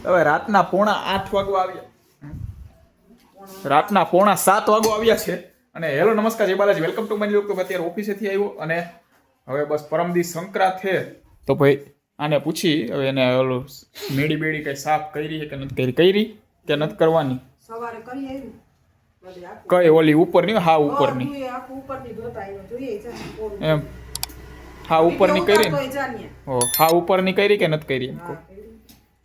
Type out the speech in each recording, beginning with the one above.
હવે રાતના 8:45 વાગવા આવ્યા. રાતના 6:45 વાગવા આવ્યા છે. અને હેલો નમસ્કાર જય Balaji, welcome to my new vlog. અત્યારે ઓફિસેથી આવ્યો અને હવે બસ પરમદી સંક્રાંત છે તો ભાઈ આને પૂછી હવે એને ઓલું મેડી બેડી કઈ સાફ કરી કે નથી કરી કે નથી કરવાની. સવારે કરી આવી કઈ ઓલી ઉપરની હા ઉપરની એમ હા ઉપરની કરી ઓ હા ઉપરની કરી કે નથી કરી એમ કહું.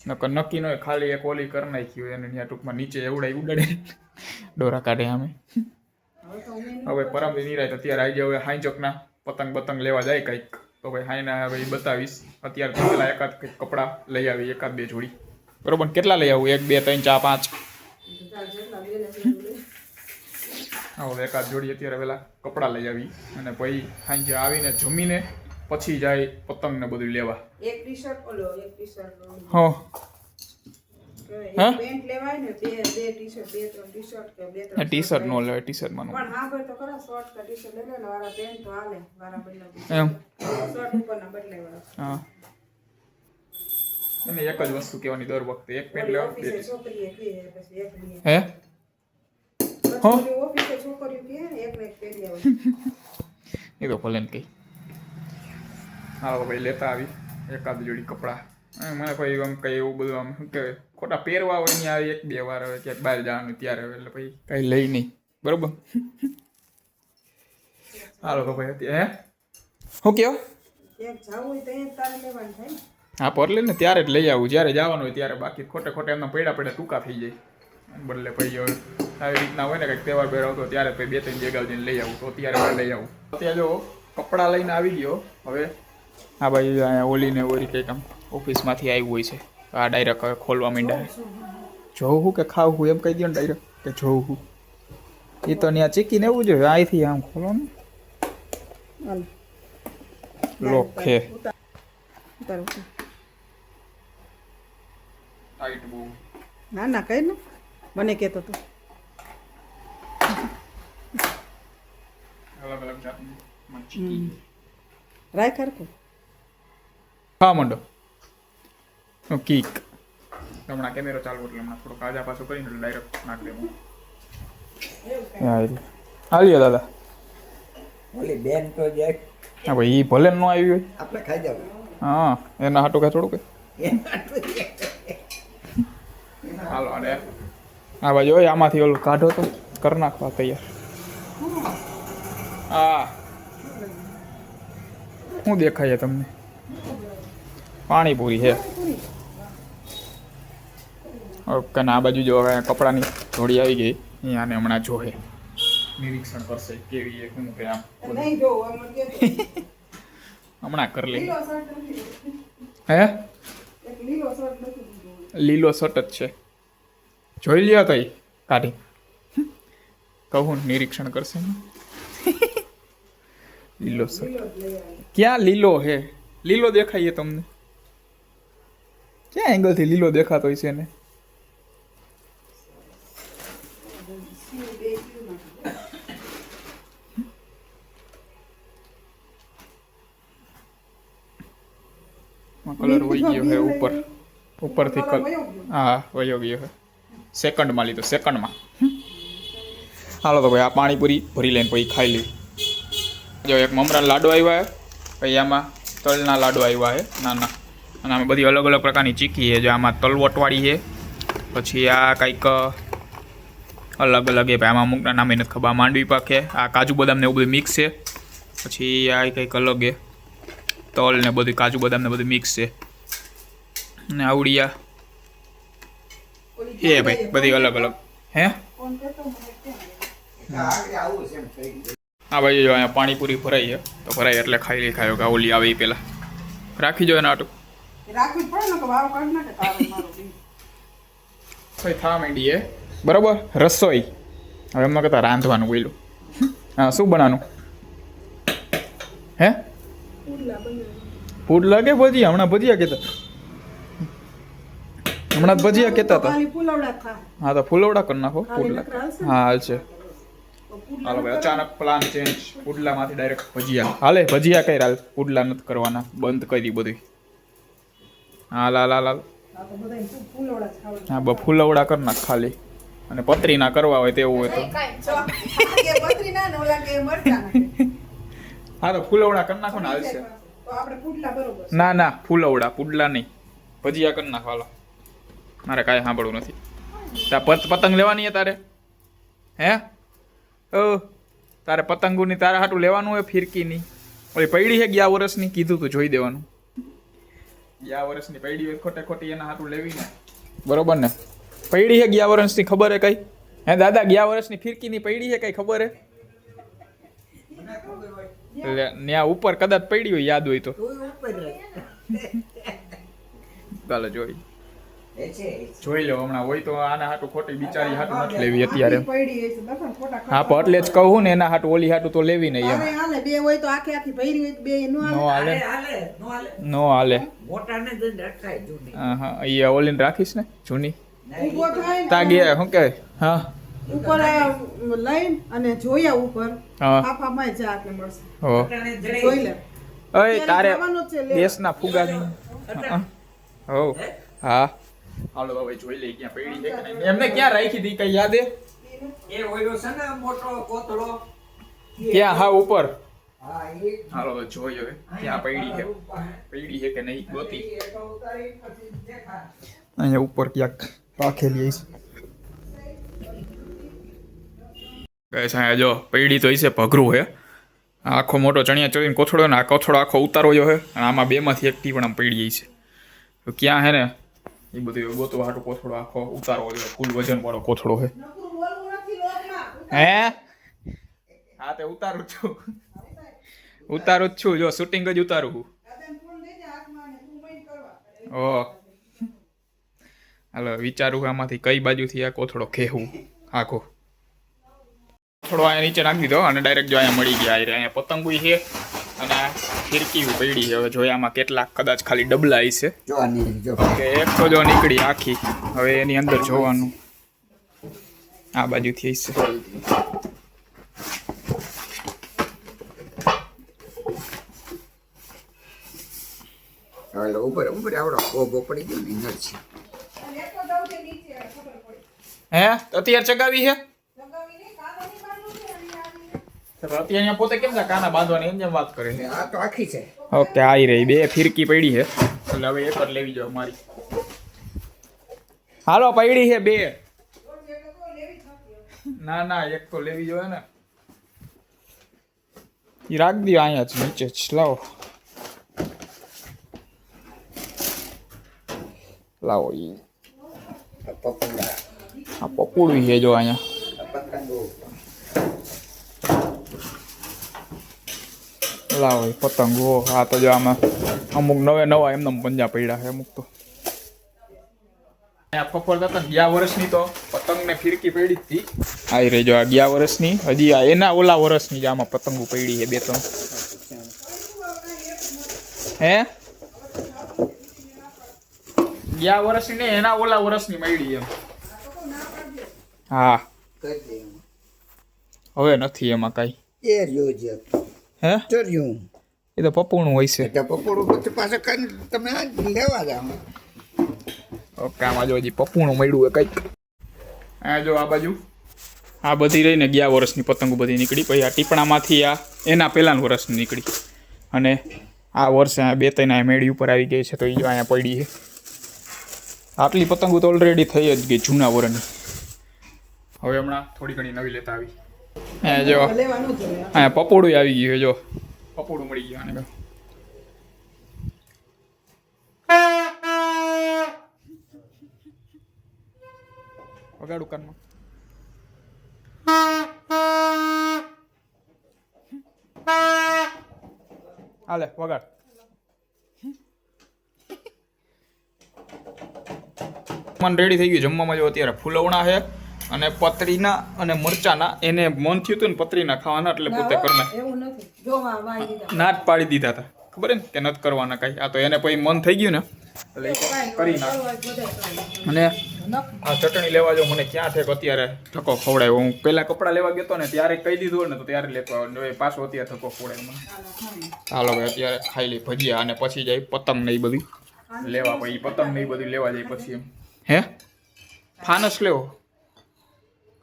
નકર નક્કી ન ખાલી એક ઓલી કરી નાખ્યું એને ત્યાં ટૂંકમાં નીચે એવડાય ઉડાડે ડોરા કાઢે આમે. હવે પરમદી નિરાય અત્યારે આવી જાય. હવે હાઈચોકના પતંગ લેવા જાય કંઈક તો ભાઈ હાઈના હવે બતાવીશ. અત્યારે તો પેલા એકાદ કંઈક કપડાં લઈ આવી, એકાદ બે જોડી બરોબર. કેટલા લઈ આવું? 1 2 3 4 5 હવે એકાદ જોડી અત્યારે પેલા કપડાં લઈ આવી અને પછી સાંજે આવીને જમીને પછી જાય પતંગ ને બધું લેવા. એક ટી-શર્ટ ઓલો એક ટી-શર્ટ હા પેન્ટ લેવાય ને બે ટી-શર્ટ બે ત્રણ ટી-શર્ટ કે બે ત્રણ ટી-શર્ટ નો લે ટી-શર્ટ માં પણ હા ભાઈ તો ખરા શોર્ટ કે ટી-શર્ટ લે ને વાળા પેન્ટ તો હાલે વાળા બદલાવ એમ શોર્ટ ઉપર ના બદલાય વાળા. હા અને એક જ વસ્તુ કહેવાની દર વખતે એક પેન્ટ લેવા બે છોકરીએ કે પછી એક લે હે ઓફિસે છોકરીઓ કે એક ને એક પહેરી આવે એ તો ભલે ને કઈ. હા ભાઈ લેતા આવી એકાદ જોડી કપડાં. મને ભાઈ આમ કઈ એવું બધું આમ શું કહેવાય ખોટા પહેરવા હોય ને આવે 1 2 વાર હવે ક્યાંક બહાર જવાનું ત્યારે એટલે ભાઈ કઈ લઈ નહીં બરોબર. હાલો તો ભાઈ અત્યારે હે શું કહો એક જાવું હોય તો એ તારે લેવાનું થાય. હા પરલે ને ત્યારે જ લઈ આવું જ્યારે જવાનું હોય ત્યારે. બાકી ખોટે એમના પડ્યા ટૂંકા થઈ જાય બદલે ભાઈ હવે આવી રીતના હોય ને કંઈક તહેવાર બેર આવતો ત્યારે ભાઈ 2 3 ભેગા જઈને લઈ આવું તો ત્યારે લઈ આવું. અત્યારે જો કપડાં લઈને આવી ગયો હવે. હા ભાઈ અહીંયા ઓલીને ઓરી કંઈક આમ ઓફિસમાંથી આવ્યું હોય છે. આ ડાયરેક્ટ હવે ખોલવા માંડ્યા. જોઉં હું કે ખાવું હું એમ કહી દો ને ડાયરેક્ટ કે જોઉં હું. એ તો ત્યાં ચીકીને એવું જોઈએ અહીંથી આમ ખોલો ને લોક છે ટાઈટ બહુ. ના ના કઈ ને મને કહેતો તો અલગ અલગ જાતની મચ્છી રાય ખરકો હા મંડો કીક. હમણાં કેમેરો ચાલુ એટલે હમણાં થોડોક આજા પાછું કરીને એટલે ડાયરેક્ટ નાખ દેવું. હાલીએ દાદા ઓલી બેન તો જાય હા ભાઈ એ ભલે ન આવી હોય આપણે ખાઈ જાવ. હા એના હાટું કાંઈ થોડું કઈ હાલો. અને હા ભાઈ હોય આમાંથી ઓલું કાઢો તો કરી નાખવા તૈયાર. હા શું દેખાય તમને? પાણીપુરી છે. ઓકે ને આ બાજુ જો હવે કપડાની જોડી આવી ગઈ અહીંયાને હમણાં જોહે નિરીક્ષણ કરશે કેવી છે શું કે આમ નહીં જો મને કહેતો હમણાં કરી લે. લીલો શર્ટ નથી હે એક લીલો શર્ટ નથી લીલો શર્ટ જ છે જોઈ લ્યો તો કાઢી કહું નિરીક્ષણ કરશે લીલો શર્ટ ક્યાં લીલો હે? લીલો દેખાય તમને? ક્યાં એંગલથી લીલો દેખાતો હોય છે એને? કલર વહી ગયો છે ઉપરથી હા વયો ગયો છે. સેકન્ડમાં લીધો સેકન્ડમાં. હાલો તો ભાઈ આ પાણીપુરી ભરી લઈને પછી ખાઈ લઈ. જો એક મમરાના લાડુ આવ્યા છે પછી આમાં તલના લાડુ આવ્યા છે નાના અને આમાં બધી અલગ અલગ પ્રકારની ચીકી છે. જો આમાં તલવટવાળી છે પછી આ કંઈક અલગ અલગ છે ભાઈ આમાં અમુકના નામે નથી ખબર. માંડવી પાક છે આ કાજુ બદામ ને એવું બધું મિક્સ છે. પછી આ કંઈક અલગ છે તલ ને બધું કાજુ બદામ ને બધું મિક્સ છે. ને આવડિયા એ ભાઈ બધી અલગ અલગ હે. હા ભાઈ જો અહીંયા પાણીપુરી ભરાઈ છે તો ભરાય એટલે ખાઈ ખાયો કે ઓલી આવે એ પહેલાં રાખી જો એના આટું રાખવી પડે ને કે વાવ કાઢ નાખે તારે મારો ભાઈ થવા માંડી છે બરાબર. રસોઈ હવે એમાં કહેતા રાંધવાનું બોલું. હા શું બનાવવાનું હે? પુડલા કે ભજીયા? હમણાં ભજીયા કહેતા હમણાં ભજીયા કહેતા હતા. પુલાવડા ખા હા તો ફુલવડા કરી નાખો પુડલા. હા હાલશે. હાલો ભાઈ અચાનક પ્લાન ચેન્જ. પુડલામાંથી ડાયરેક્ટ ભજીયા હાલે. ભજીયા કઈ હાલ પુડલા નથી કરવાના બંધ કરી બધું. હાલ હાલ હાલ હાલ આ તો બધાય ફૂલવડા જ ખાવાના. હા ફૂલવડા કરી નાખ ખાલી, અને પતરી ના કરવા હોય તેવું હોય તો જો, આ કે બત્રી ના ને ઓલા કે મરચાં. હા તો ફૂલવડા કરી નાખો ને હાલશે. તો આપણે પુડલા બરોબર છે. ના ફૂલવડા પુડલા નહીં, ભજીયા કરી નાખો હાલો. મારે કાંઈ સાંભળવું નથી. પતંગ લેવાની હે તારે? હે તારે પતંગોની તારા હાટું લેવાનું હોય ફિરકીની? ઓલી પૈડી છે ગયા વર્ષની, કીધું તું જોઈ દેવાનું. ગયા વર્ષની પૈડી હોય ખોટે ખોટી એના હાટું લેવી ને, બરોબર ને? પૈડી છે ગયા વર્ષની, ખબર હે કઈ? હે દાદા, ગયા વર્ષની ફિરકીની પૈડી છે કઈ ખબર હે? એટલે ત્યાં ઉપર કદાચ પડી હોય, યાદ હોય તો ચાલો જોઈ લો. હમણાં હોય તો આના હાટું ખોટી બિચારી હાટું નથી લેવી અત્યારે. પડી હશે દફન ખોટા હા પણ એટલે જ કહું ને, એના હાટું ઓલી હાટું તો લેવી નહીં એમ. અરે હાલે બે હોય તો આખી આખી ભરી હોય તો બે નો નો હાલે. હાલે, નો હાલે. મોટાને જઈને અટકાય જૂની. હા અહીંયા ઓલીને રાખીશ ને જૂની. ઊભો થાય ને તા ગયા શું કે હા ઉપર લઈને અને જોયા ઉપર હા આફામાં જા એટલે મળશે. હો અટાણે જડે. જોઈ લે. ઓય તારે જવાનું જ છે, લે. દેશના ફુગાની હો હા હાલો હવે જોઈ લઈ ક્યાં પડી છે કે નહીં. એમને ક્યાં રાખી હતી કઈ યાદ હે? એ ઓયડો છે ને મોટો કોથળો. ક્યાં? હા ઉપર. હા એ હાલો હવે જોઈ હવે ક્યાં પડી છે કે નહીં ગોતી. અહીંયા ઉપર ક્યાંક રાખેલી હશે. ગઈસ અહીંયા જો પૈડી તો હશે, ભઘરું હે. આખો મોટો ચણિયા ચોળીને કોથળો ને આ કોથળો આખો ઉતારો હે, અને આમાં બેમાંથી એક ટીપણ પડી છે. તો ક્યાં હે ને એ બધું ગોતવા હાટું કોથળો આખો ઉતારો હોય, ફૂલ વજન વાળો કોથળો હે. નકરું બોલવું નથી લોકમાં. હે હા તે ઉતારું જ છું, જો શૂટિંગ જ ઉતારું છું. દાદાને ફોન દેજે હાથમાં ને તું મઈન કરવા. ઓ હાલો વિચારું આમાંથી કઈ બાજુથી આ કોથળો ખેવું આખો. થોડો અહીંયા નીચે નાખી દીધો અને ડાયરેક્ટ જો અહીંયા મળી ગયા. અહીંયા પતંગુય છે અને આ ફિરકી પડી છે. હવે જોઈએ આમાં કેટલાક કદાચ ખાલી ડબલા છે જોવાની જો. કે એક તો જો નીકળી આખી. હવે એની અંદર જોવાનું આ બાજુથી છે. હવે ઉપર ઉપર આવડો કોબો પડી ગયો ને અંદર છે. અને એક તો જાવ છે નીચે ખબર પડી. હે અત્યારે ચગાવી છે લગાવીને કાગળની બાંધવું છે અને આવી. અત્યારે અહીંયા પોતે કેમ છે કાના બાંધવાની એમ જેમ વાત કરે છે. આ તો આખી છે. ઓકે આવી રહી બે ફિરકી પડી છે, એટલે હવે એક જ લેવી જાવ મારી. હાલો પડી છે બે. ના એક તો લેવી જોઈએ ને. એ રાખ દો અહીંયા જ નીચે જ. લાવો ઈ પપંગા. આ પપોડું છે જો અહીંયા. પતંગો. લાવો ઈ પતંગો. હા તો જો આમાં અમુક નવા એમને પંજા પડ્યા છે અમુક તો. અહીંયા ફફર હતા ગયા વર્ષની તો પતંગ ને ફિરકી પડી હતી. આવી રહી જો આ ગયા વર્ષની, હજી આ એના ઓલા વર્ષની જ આમાં પતંગો પડી છે બે ત્રણ. હે ગયા વર્ષની ને એના ઓલા વર્ષની મળી એમ. હા કરી દે એમાં. હવે નથી એમાં કાંઈ. એ રહ્યો છે. હે ચર્યું. એ તો પપોણું હોય છે. એટલે પકોડું પછી પાછા કઈ તમે આ લેવા જાવ. ઓકે આમાં જો હજી પપોણું મળ્યું હોય કંઈક. આ જો આ બાજુ આ બધી રહીને ગયા વર્ષની પતંગો બધી નીકળી. પછી આ ટીપણામાંથી આ એના પહેલાના વર્ષની નીકળી. અને આ વર્ષે આ બે ત્રણ આ મેળી ઉપર આવી ગઈ છે, તો એ જો અહીંયા પડી છે. આટલી પતંગો તો ઓલરેડી થઈ જ ગઈ જૂના વર્ષની. હવે હમણાં થોડી ઘણી નવી લેતા આવી. અહીંયા જો લેવાનું જોઈએ. અહીંયા પપોડું આવી ગયું છે. જો પપોડું મળી ગયું આને. વગાડું કાનમાં. હાલે વગાડ. મન રેડી થઈ ગયું જમવામાં. જો અત્યારે ફૂલવણા છે અને પતરીના અને મરચાના. એને મન થયું હતું ને પતરીના ખાવાના, એટલે પોતે કરના એવું નથી. જો વાઈ દીધા. ના જ પાડી દીધા હતા. ખબર ને કે નથી કરવાના કાંઈ. આ તો એને પછી મન થઈ ગયું ને એટલે ઈ કરી નાખ. અને આ ચટણી લેવા જો મને ક્યાં ઠેક અત્યારે ઠકો ખવડાવ્યો. હું પહેલા કપડાં લેવા ગયો ને ત્યારે કહી દીધું ને તો ત્યારે લેતો આવ્યો. હવે પાછો અત્યારે ઠકો ખવડાવ્યો મને. હાલો ભાઈ અત્યારે ખાઈ લઈ ભજીયા અને પછી જાય પતંગ ને એ બધું. લેવા પછી પતંગ ને એ બધું લેવા જાય પછી એમ હે ફાનસ લેવો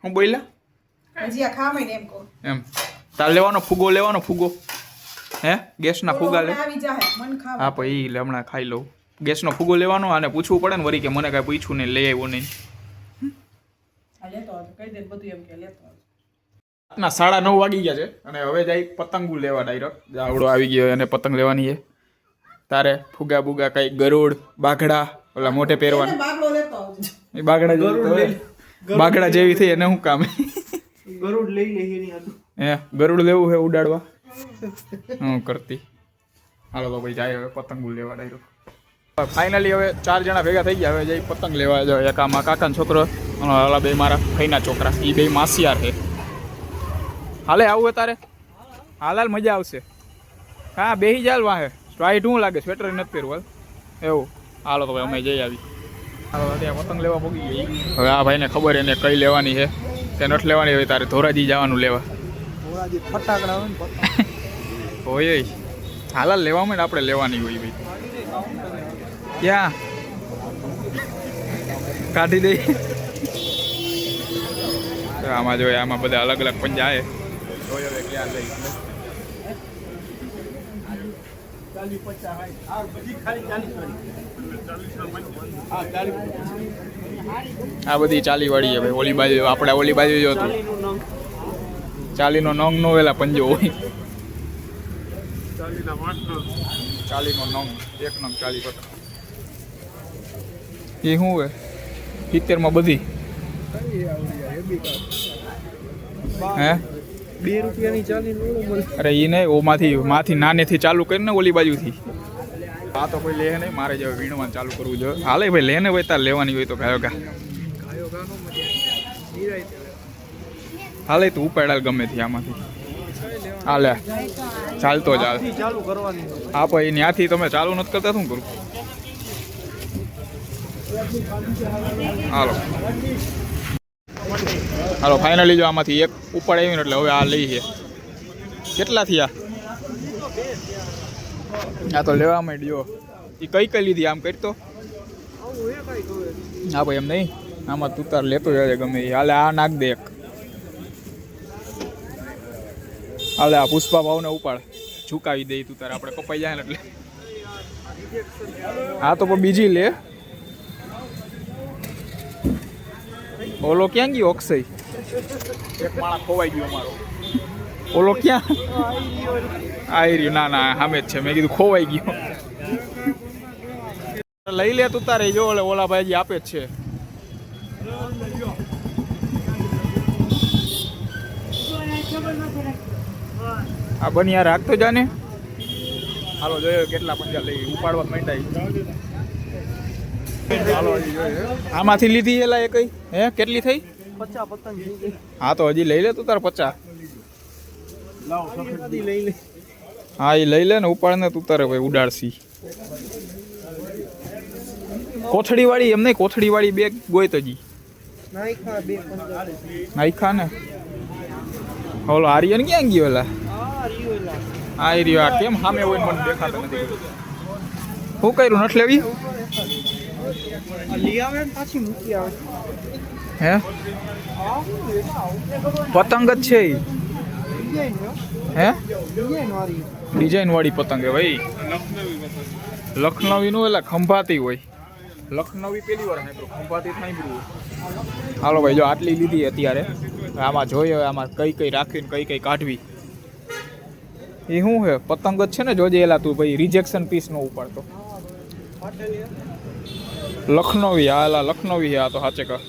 હું બોલ્યા હજી આ ખામે ને એમ કહું એમ તાર લેવાનો ફુગો હે ગેસના ફુગા લે આવી જાય મન ખાવા હા પછી હમણાં ખાઈ લઉં ગેસનો ફુગો લેવાનો અને પૂછવું પડે ને વળી કે મને કાંઈ પૂછ્યું ને લઈ આવ્યો નહીં આ લેતો આવજો કહી દે બધું એમ કે લેતો આવજો રાતના 9:30 વાગી ગયા છે અને હવે જાય પતંગો લેવા ડાયરેક્ટ જાવડો આવી ગયો અને પતંગ લેવાની છે તારે ફુગા બુગા કઈ ગરુડ બાઘડા ઓલા મોઢે પહેરવાનું બાગડો લેતો આવજો એ બાઘડા જેવી બાઘડા જેવી થઈ એને શું કામ ગરુડ લઈ લે એની હતું હે ગરુડ લેવું છે ઉડાડવા હું કરતી હાલો તો ભાઈ જાય હવે પતંગો લેવા ડાયરેક્ટ ફાઇનલી હવે 4 જણા ભેગા થઈ ગયા હવે જઈ પતંગ લેવા જાવ એક આમાં કાકાનો છોકરો અને ઓલા બે મારા ભાઈના છોકરા એ બે માસિયાર છે હાલે આવું હે તારે હાલ મજા આવશે હા બેહી જાલ વાહે સ્ટ્રાઇટ શું લાગે સ્વેટર નથી પહેરવું એવું હાલો તો ભાઈ અમે જઈ આવી હાલો ત્યાં પતંગ લેવા પગી ગઈ હવે આ ભાઈને ખબર એને કઈ લેવાની છે તે નથી લેવાની હોય તારે ધોરાજી જવાનું લેવા ફટાકડા હોય ને હોય હાલ લેવામાં ને આપણે લેવાની હોય ભાઈ ક્યાં કાઢી દઈ આમાં જોઈએ આમાં બધા અલગ અલગ પંજા આવે જોયો હવે ક્યાં લઈ આ બધી 40 વાળી છે ભાઈ ઓલી બાજુ આપણે ઓલી બાજુ જો હતું 40 નો નંગ નો વેલા પંજો હોય 40 નો નંગ એક નંગ 40 પતંગ એ શું હોય 70 માં બધી હે 2 રૂપિયાની 40 મળે અરે એ નહીં ઓમાંથી નાનેથી ચાલુ કરીને ઓલી બાજુથી આ તો કોઈ લે નહીં મારે જે વીણવાનું ચાલુ કરવું જોઈએ હાલે ભાઈ લેને હોય તાર લેવાની હોય તો ગાયો ગા હાલે તું ઉપાડાલ ગમે થી આમાંથી હાલે ચાલતો ચાલ ચાલુ કરવાની હા ભાઈ ત્યાંથી તમે ચાલુ નથી કરતા શું કરું હાલો ફાઇનલી જો આમાંથી એક ઉપાડ આવી ને એટલે હવે આ લઈ છે કેટલા થયા આ તો લેવા માંડ્યો એ કઈ લીધી આમ કરતો હા ભાઈ એમ નહીં આમાં તું તાર લેતો જાય ગમે એ હાલે આ નાખ દે એક હાલે આ પુષ્પા ભાવને ઉપાડ ઝુકાવી દે તું તારે આપણે કપાઈ જાય ને એટલે હા તો પણ બીજી લે ઓલો ક્યાં ગયો અક્ષય એક માણસ ખોવાઈ ગયો અમારો ઓલો ક્યાં આવી રહ્યું ના સામે જ છે મેં કીધું ખોવાઈ ગયો લઈ લે તું તારે જો ઓલા ભાઈ આપે જ છે આ બની યાર રાખતો જાને હાલો જોયો કેટલા પંજા લઈ ઉપાડવા માંડ્યા હાલો હજી જોઈએ આમાંથી લીધી એલા એ કઈ હે કેટલી થઈ 50 પતંગ થઈ ગઈ હા તો હજી લઈ લે તું તાર 50 લાવ સફેદી લઈ લે હા એ લઈ લે ને ઉપાડ ને તું તારે ભાઈ ઉડાડશી કોથળી વાળી એમ નહીં કોથળી વાળી બેગ ગોઈ તજી નાઈખા 2 નાઈખા ને ઓલો આર્યન ક્યાં ગયો એલા આ રહ્યો આ કેમ સામે હોય મને દેખાતો નથી શું કર્યું નથી લેવી લઈ આવે ને પાછી મૂકી આવે હે પતંગ જ છે ઈ. હે ડિઝાઇન વાળી પતંગ હે ભાઈ લખનવી નું એટલે ખંભાતી હોય લખનવી પેલી વાર સાંભળ્યું ખંભાતી સાંભળ્યું હાલો ભાઈ જો આટલી લીધી અત્યારે આમાં જોઈએ આમાં કઈ રાખવીને કઈ કાઢવી એ શું છે પતંગ જ છે ને જોજે એલા તું ભાઈ રિજેક્શન પીસ નો ઉપાડતો લખનવી હાલા લખનવી આ તો સાચે કા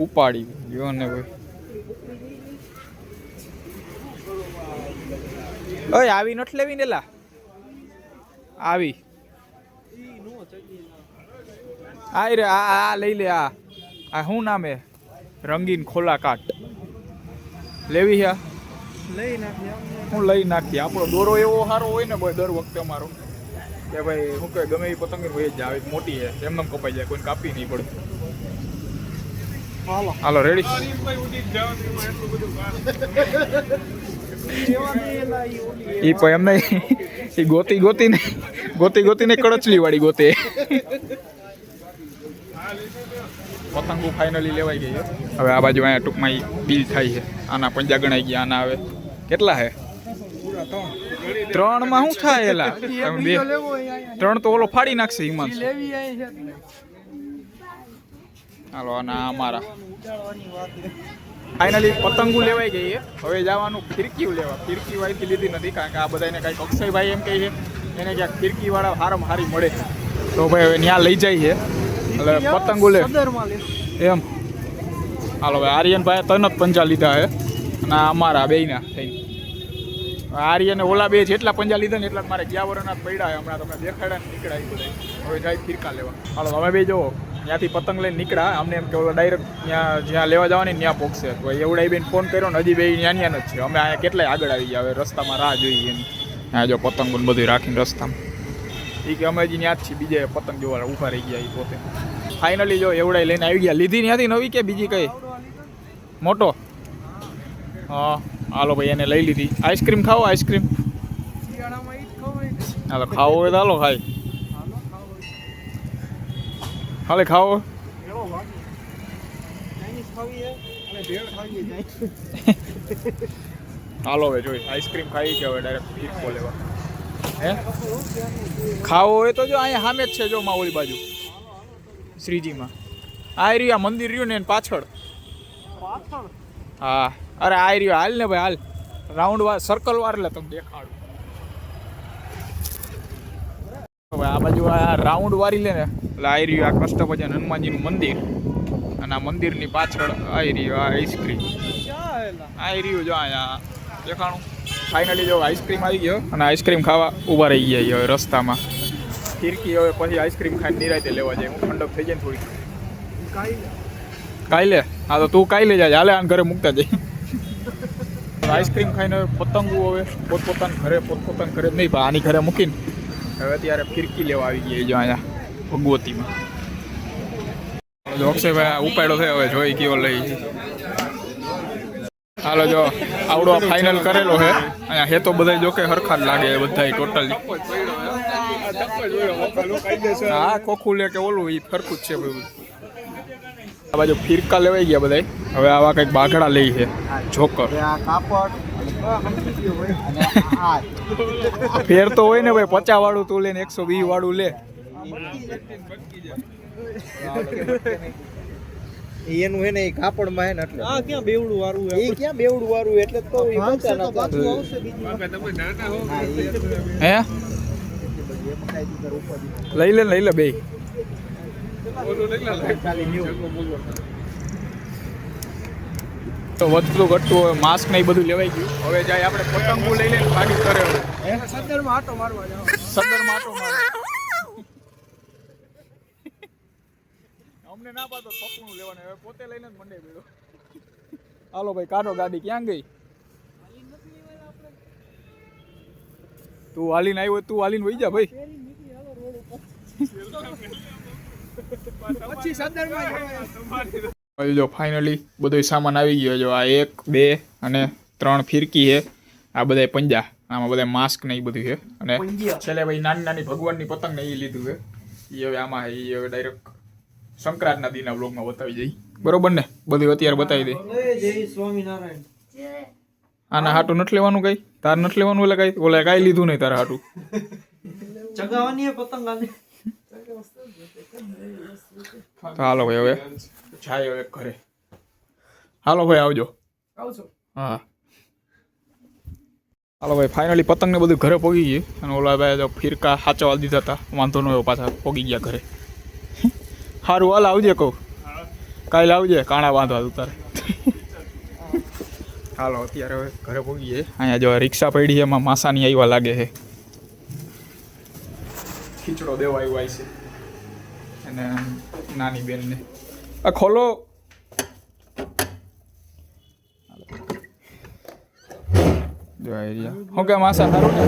ઉપાડી ગયો ને ભાઈ ઓય આવી નથી લેવી ને એલા આવી આ રે આ લઈ લે આ શું નામ હે રંગીન ખોલા કાટ લેવી હે લઈ નાખી હું લઈ નાખીએ આપણો દોરો એવો સારો હોય ને ભાઈ દર વખતે અમારો કે ભાઈ શું કહે ગમે એ પતંગ હોય જ આવે મોટી છે એમને કપાઈ જાય કોઈને કાપી નહીં પડે હાલો રેડી એ પણ એમ નહીં એ ગોતી ને ગોતી ગોતીને કડચલી વાળી ગોતે. પતંગો ફાઇનલી લેવાઈ ગઈ છે. હવે આ બાજુ અહીંયા ટૂંકમાં બિલ થાય છે. આના પંજા ગણાઈ ગયા. આના હવે કેટલા છે? 3 માં શું થાય એલા? તમે 3 તો ઓલો ફાડી નાખશે હિમાંશ. હાલો આના અમારા ફાઇનલી પતંગો લેવાઈ ગઈ છે. હવે જવાનું ફિરકીઓ લેવા. ફિરકી વાયથી લીધી નથી કારણ કે આ બધાને કાંઈક અક્ષયભાઈ એમ કહે છે એને ક્યાંક ફિરકીવાળા હારામાં હારી મળે તો ભાઈ હવે ત્યાં લઈ જાય છે. એટલે પતંગો લે એમ. હાલો ભાઈ આર્યનભાઈ 3 જ પંજા લીધા છે અને અમારા બેયના થઈને આર્યને ઓલા બે જેટલા પંજા લીધા ને એટલા મારે ગયા વરના પડ્યા હમણાં તમને દેખાડ્યા ને નીકળ્યા બધા. હવે જાય ફિરકા લેવા. હાલો અમે બે જુઓ ત્યાંથી પતંગ લઈને નીકળ્યા. અમને એમ કે ઓલા ડાયરેક્ટ ત્યાં જ્યાં લેવા જવાની ત્યાં પહોંચશે તો એવડાઈ બેન ફોન કર્યો ને હજી બે ત્યાં જ છે. અમે અહીંયા કેટલાય આગળ આવી ગયા. હવે રસ્તામાં રાહ જોઈએ એની. ત્યાં જો પતંગો બધું રાખીને રસ્તામાં એ કે અમે હજી ત્યાં જ છીએ. બીજે પતંગ જોવા ઊભા રહી ગયા એ પોતે. ફાઇનલી જો એવડાઈ લઈને આવી ગયા. લીધી ત્યાંથી નવી કે બીજી કઈ મોટો? હા હાલો ભાઈ એને લઈ લીધી. આઈસ્ક્રીમ ખાવો? આઈસ્ક્રીમ હાલો ખાવો હોય તો હાલો ખાય. હાલે ખાવો હાલો હવે જોઈ આઈસ્ક્રીમ ખાઈ કે હવે ડાયરેક્ટ ફિરકો લેવા. હે ખાવો હોય તો જો અહીંયા સામે જ છે જો માં ઓલી બાજુ શ્રીજીમાં આ રહ્યું મંદિર રહ્યું ને પાછળ. હા અરે આ રહ્યું. હાલ ને ભાઈ હાલ રાઉન્ડ વાર સર્કલ વાર એટલે તમે દેખાડું. આ બાજુ આ રાઉન્ડ વારી લે ને એટલે આ રહ્યું આ કૃષ્ણ ભજન હનુમાનજીનું મંદિર અને આ મંદિરની પાછળ આ રહ્યું આ આઈસ્ક્રીમ. આ રહ્યું જો અહીંયા દેખાણું. ફાઇનલી જો આઈસ્ક્રીમ આવી ગયો અને આઈસ્ક્રીમ ખાવા ઊભા રહી ગયા હવે રસ્તામાં. ફિરકી હવે પછી આઈસ્ક્રીમ ખાઈને નિરાતે લેવા જાય. હું ઠંડક થઈ જાય ને થોડી. કાઈ લે. હા તો તું કાઈ લે જાય. હાલે આને ઘરે મૂકતા જાય. આઈસ્ક્રીમ ખાઈને પતંગો હવે પોતપોતાના ઘરે નહીં પણ આની ઘરે મૂકીને હવે અત્યારે ફિરકી લેવા આવી ગઈ જો અહીંયા ભગવતીમાં. અક્ષયભાઈ ઉપાડો થયો હવે જોઈ કેવો લઈ. હાલો જો આવડો ફાઇનલ કરેલો છે. અહીંયા હે તો બધા જો કે હરખા જ લાગે બધા ટોટલી. હા કોખું લે કે ઓલું એ ફરકું જ છે બધું. આ બાજુ ફિરકા લેવાઈ ગયા બધા. હવે આવા કંઈક બાઘડા લઈ છે જોકર. ફેર તો હોય ને ભાઈ 50 વાળું તું લે ને 120 વાળું લે. એનું હે ને એ કાપડમાં હે ને એટલે આ ક્યાં બેવડું વાળું એ ક્યાં બેવડું વાળું એટલે તો એ બચા ના પાછું આવશે બીજું. હે લઈ લે બે. તો વધતું ઘટતું હોય માસ્ક ને એ બધું લેવાઈ ગયું. હવે જાય આપણે પતંગો લઈ લઈને ભાગી કરે. સદરમાં આટો મારવા જાવ. સદરમાં આટો મારે. અમને ના પાતો પપ્પુનું લેવાનું હવે પોતે લઈને જ મંડે ગયો. હાલો ભાઈ કાઢો ગાડી. ક્યાં ગઈ? તું હાલીને આવ્યો તું હાલીને વહી જા ભાઈ. પછી સદરમાં જો ફાઇનલી બધો સામાન આવી ગયો. જો આ 1 2 અને 3 ફિરકી છે. આ બધા પંજા. આમાં બધા માસ્ક ને એ બધું છે. અને છેલ્લે ભાઈ નાની ભગવાનની પતંગ ને એ લીધું છે. એ હવે આમાં એ હવે ડાયરેક્ટ સંક્રાંતના દિનના બ્લોગમાં બતાવી જઈ. બરોબર ને બધું અત્યારે બતાવી દે. જય સ્વામિનારાયણ. આના હાટું નથી લેવાનું કઈ? તાર નથી લેવાનું એટલે કઈ ઓલા કાંઈ લીધું નહીં તારા હાટું? ચગાવવાની પતંગ આને. તો હાલો ભાઈ હવે જાય હવે ઘરે. હાલો ભાઈ આવજો. હા હાલો ભાઈ ફાઇનલી પતંગ ને બધું ઘરે પોગી ગયું. અને ઓલા ભાઈ જો ફિરકા સાચવા દીધા હતા વાંધો ન હોય પાછા પોગી ગયા ઘરે. સારું હાલ આવજે કહું. કાલે આવજે કાણા બાંધવા તું તારે. હાલો અત્યારે હવે ઘરે પોગી જાય. અહીંયા જો રિક્ષા પડી છે એમાં માસાની આવ્યા લાગે છે. ખીચડો દેવા આવ્યો છે અને નાની બેનને આ ખોલો. જો એરિયા હું કે માસા સારું ને?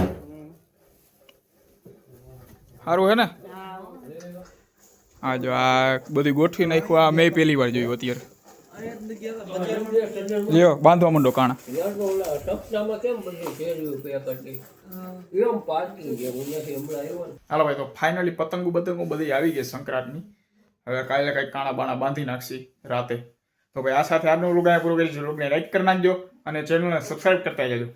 સારું હે ને? હા જો આ બધું ગોઠવી નાખ્યું. આ મેં પહેલી વાર જોયું અત્યારે. લ્યો બાંધવા માંડો કાણા હાલો ભાઈ તો ફાઇનલી પતંગો બધી આવી ગઈ સંક્રાંતની હવે કાલે કંઈક કાણા બાણા બાંધી નાખશી રાતે તો ભાઈ આ સાથે આજનો વ્લોગ અહીંયા પૂરો કરી લોગને લાઈક કરી નાખજો અને ચેનલને સબસ્ક્રાઈબ કરતા જજો